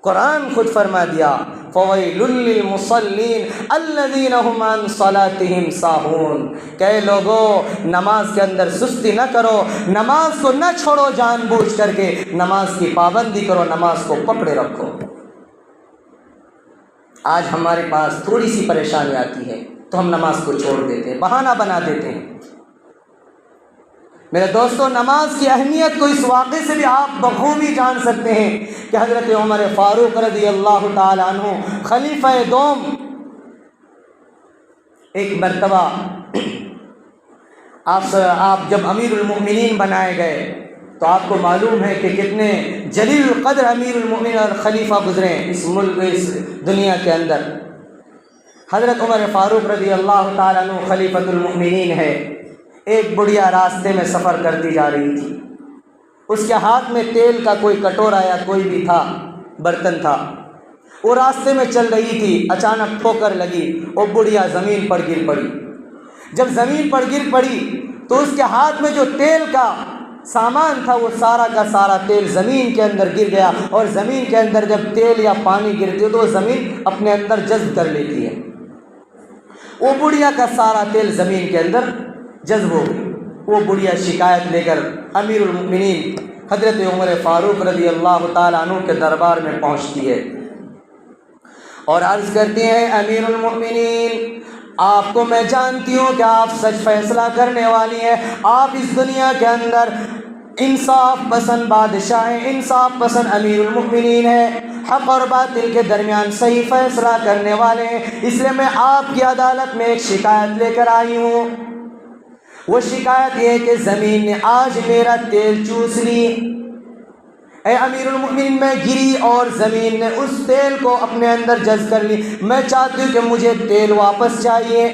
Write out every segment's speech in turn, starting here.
قرآن خود فرما دیا فویل للمصلین الذین هم عن صلاتهم ساہون، کہ لوگو نماز کے اندر سستی نہ کرو، نماز کو نہ چھوڑو، جان بوجھ کر کے نماز کی پابندی کرو، نماز کو پکڑے رکھو۔ آج ہمارے پاس تھوڑی سی پریشانی آتی ہے تو ہم نماز کو چھوڑ دیتے ہیں، بہانہ بنا دیتے ہیں۔ میرے دوستو، نماز کی اہمیت کو اس واقعے سے بھی آپ بخوبی جان سکتے ہیں کہ حضرت عمر فاروق رضی اللہ تعالی عنہ خلیفہ دوم، ایک مرتبہ آپ جب امیر المؤمنین بنائے گئے تو آپ کو معلوم ہے کہ کتنے جلیل القدر امیر المؤمنین اور خلیفہ گزرے اس ملک، اس دنیا کے اندر۔ حضرت عمر فاروق رضی اللہ تعالی عنہ خلیفۃ المؤمنین ہے۔ ایک بڑھیا راستے میں سفر کرتی جا رہی تھی، اس کے ہاتھ میں تیل کا کوئی کٹورا یا کوئی بھی تھا، برتن تھا، وہ راستے میں چل رہی تھی، اچانک ٹھوکر لگی، وہ بڑھیا زمین پر گر پڑی۔ جب زمین پر گر پڑی تو اس کے ہاتھ میں جو تیل کا سامان تھا وہ سارا کا سارا تیل زمین کے اندر گر گیا، اور زمین کے اندر جب تیل یا پانی گرتی ہے تو وہ زمین اپنے اندر جذب کر لیتی ہے۔ وہ بڑھیا کا سارا تیل زمین کے اندر جذب ہو گئی۔ وہ بڑھیا شکایت لے کر امیر المؤمنین حضرت عمر فاروق رضی اللہ تعالیٰ عنہ کے دربار میں پہنچتی ہے اور عرض کرتی ہیں، امیر المؤمنین، آپ کو میں جانتی ہوں کہ آپ سچ فیصلہ کرنے والی ہیں، آپ اس دنیا کے اندر انصاف پسند بادشاہ ہیں، انصاف پسند امیر المؤمنین ہیں، حق اور باطل کے درمیان صحیح فیصلہ کرنے والے ہیں، اس لیے میں آپ کی عدالت میں ایک شکایت لے کر آئی ہوں۔ وہ شکایت یہ ہے کہ زمین نے آج میرا تیل چوس لی۔ اے امیر المؤمنین، میں گری اور زمین نے اس تیل کو اپنے اندر جذب کر لی، میں چاہتی ہوں کہ مجھے تیل واپس چاہیے۔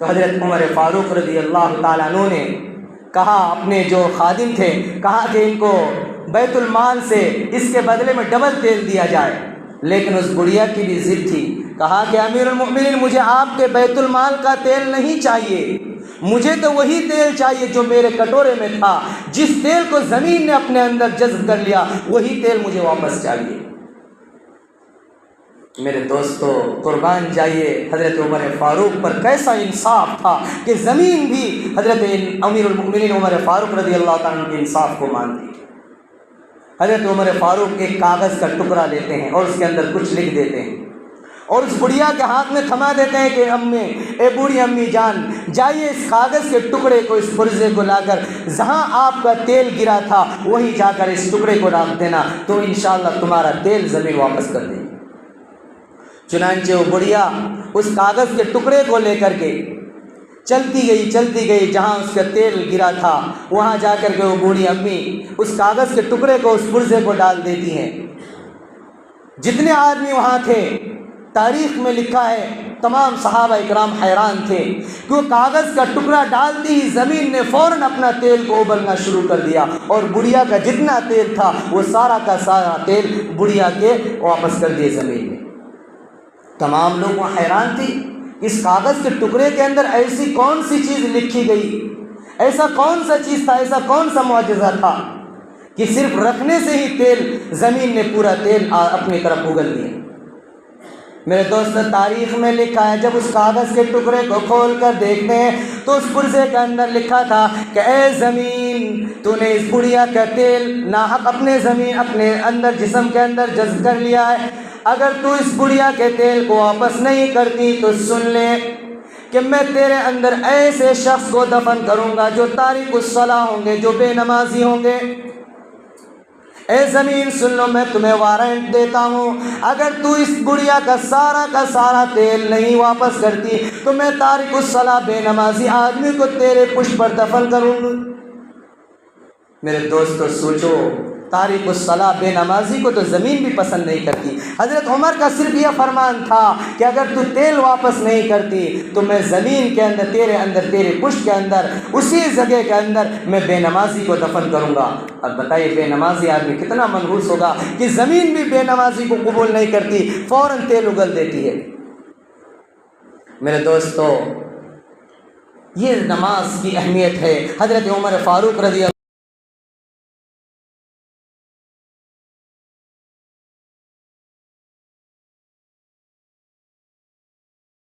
تو حضرت عمر فاروق رضی اللہ تعالیٰ عنہ نے کہا، اپنے جو خادم تھے کہا کہ ان کو بیت المال سے اس کے بدلے میں ڈبل تیل دیا جائے، لیکن اس بڑھیا کی بھی ضد تھی۔ کہا کہ امیر المؤمنین، مجھے آپ کے بیت المال کا تیل نہیں چاہیے، مجھے تو وہی تیل چاہیے جو میرے کٹورے میں تھا، جس تیل کو زمین نے اپنے اندر جذب کر لیا، وہی تیل مجھے واپس چاہیے۔ میرے دوستو، قربان جائیے حضرت عمر فاروق پر کیسا انصاف تھا کہ زمین بھی حضرت امیر المؤمنین عمر فاروق رضی اللہ تعالیٰ عنہ کے انصاف کو مانتی۔ حضرت عمر فاروق ایک کاغذ کا ٹکڑا لیتے ہیں اور اس کے اندر کچھ لکھ دیتے ہیں اور اس بڑھیا کے ہاتھ میں تھما دیتے ہیں کہ اے بوڑھی امی جان، جائیے اس کاغذ کے ٹکڑے کو، اس پرزے کو لا کر جہاں آپ کا تیل گرا تھا وہیں جا کر اس ٹکڑے کو رکھ دینا، تو انشاءاللہ تمہارا تیل زمین واپس کر دے گی۔ چنانچہ وہ بڑھیا اس کاغذ کے ٹکڑے کو لے کر کے چلتی گئی جہاں اس کا تیل گرا تھا، وہاں جا کر کے وہ بوڑھی امی اس کاغذ کے ٹکڑے کو اس پرزے کو ڈال دیتی ہیں۔ جتنے آدمی وہاں تھے، تاریخ میں لکھا ہے تمام صحابہ اکرام حیران تھے کہ وہ کاغذ کا ٹکڑا ڈالتی ہی زمین نے فوراً اپنا تیل کو ابلنا شروع کر دیا، اور بڑھیا کا جتنا تیل تھا وہ سارا کا سارا تیل بڑھیا کے واپس کر دیے زمین میں۔ تمام لوگ وہاں حیران تھی، اس کاغذ کے ٹکڑے کے اندر ایسی کون سی چیز لکھی گئی، ایسا کون سا چیز تھا، ایسا کون سا معجزہ تھا کہ صرف رکھنے سے ہی تیل زمین نے پورا تیل اپنی طرف اگل دیا۔ میرے دوست، تاریخ میں لکھا ہے جب اس کاغذ کے ٹکڑے کو کھول کر دیکھتے ہیں تو اس پرزے کے اندر لکھا تھا کہ اے زمین، تو نے اس بڑھیا کا تیل ناحق اپنے اندر جسم کے اندر جذب کر لیا ہے، اگر تو اس بڑھیا کے تیل کو واپس نہیں کرتی تو سن لے کہ میں تیرے اندر ایسے شخص کو دفن کروں گا جو تارک الصلاۃ ہوں گے، جو بے نمازی ہوں گے۔ اے زمین سن لو، میں تمہیں وارنٹ دیتا ہوں، اگر تو اس بڑھیا کا سارا تیل نہیں واپس کرتی تو میں تارک الصلاۃ بے نمازی آدمی کو تیرے پشت پر دفن کروں گا۔ میرے دوستو سوچو، تارک الصلاۃ بے نمازی کو تو زمین بھی پسند نہیں کرتی۔ حضرت عمر کا صرف یہ فرمان تھا کہ اگر تو تیل واپس نہیں کرتی تو میں زمین کے اندر تیرے پشت کے اندر اسی جگہ کے اندر میں بے نمازی کو دفن کروں گا۔ اب بتائیے بے نمازی آدمی کتنا منحوس ہوگا کہ زمین بھی بے نمازی کو قبول نہیں کرتی، فوراً تیل اگل دیتی ہے۔ میرے دوستو، یہ نماز کی اہمیت ہے۔ حضرت عمر فاروق رضی اللہ